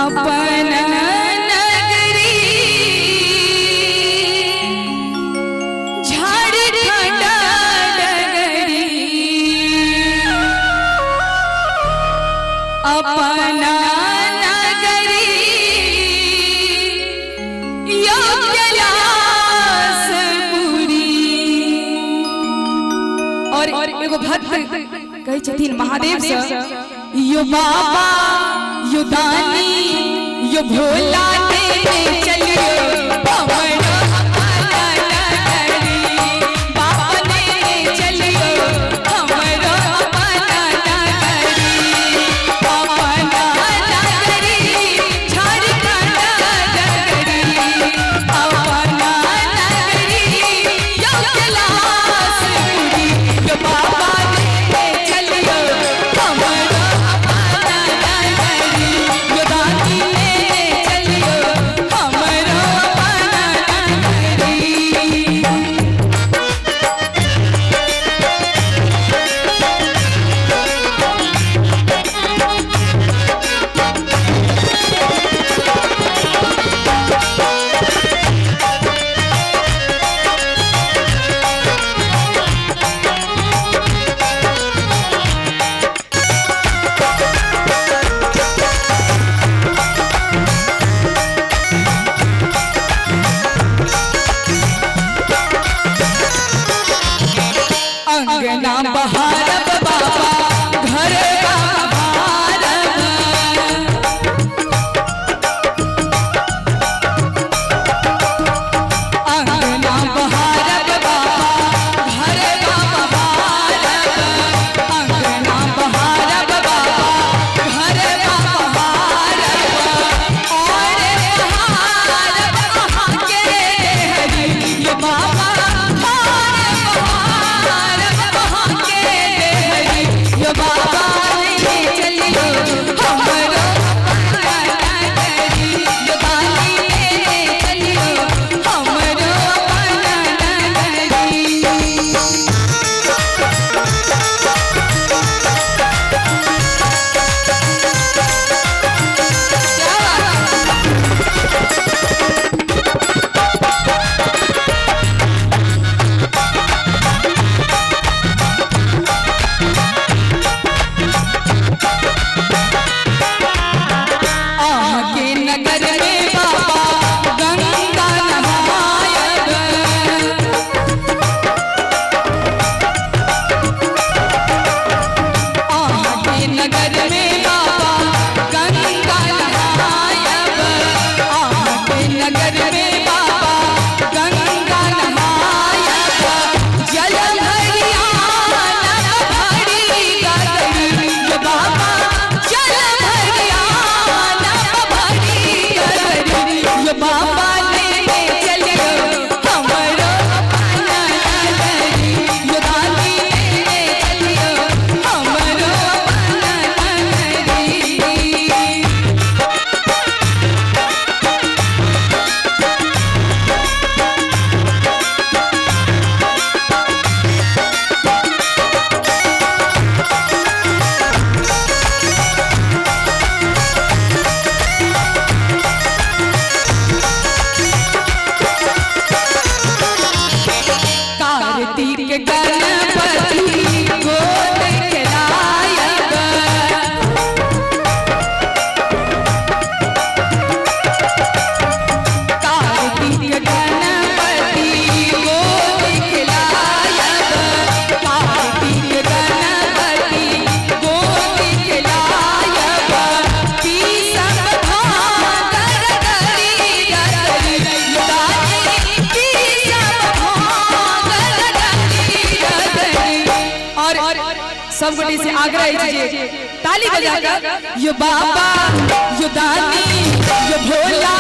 अपन नगरी झारखंड डगरी अपन नगरी कैलाशपुरी। और एगो भक्त कहै छथिन महादेव से, यो बाबा यो दानी यो भोला देने चलियो हमरो अपना नगरी। बाबा देने चलियो हमरो अपना नगरी। अपना नगरी झारखंड डगरी, अपना नगरी यो कैलाशपुरी। यो बाबा देने चलियो हमरो अपना नगरी। यो दानी देने चलियो हमरो अपना नगरी। अंगना बहारब बाबा घर का बहारब। अंगना बहारब बाबा घर का बहारब। अंगना बहारब बाबा घर का बहारब। और बहारब अहाँ के हरि ये बाबा। यो बाबा देने चलियो हमरो अपना नगरी। यो दानी देने चलियो हमरो अपना नगरी। के नगर में बाबा गंगा नहायब। के नगर में बाबा गंगा नहायब। के नगर में बाबा गंगा नहायब। जल भरियाना भरी गगरी। यो बाबा जल भरियाना भरी गगरी। यो बाबा देने चलियो हमरो अपना नगरी। यो दानी देने चलियो हमरो अपना नगरी। कार्तिक गणपति गोद खेलायब। कार्तिक गणपति गोद खेलायब। कार्तिक गणपति गोद खेलायब। पीसम भांग गरी गरी। यो दानी पीसम भांग गरी। और सब गोटे से आग्रह है जे ताली बजाकर यो बाबा यो दानी यो भोला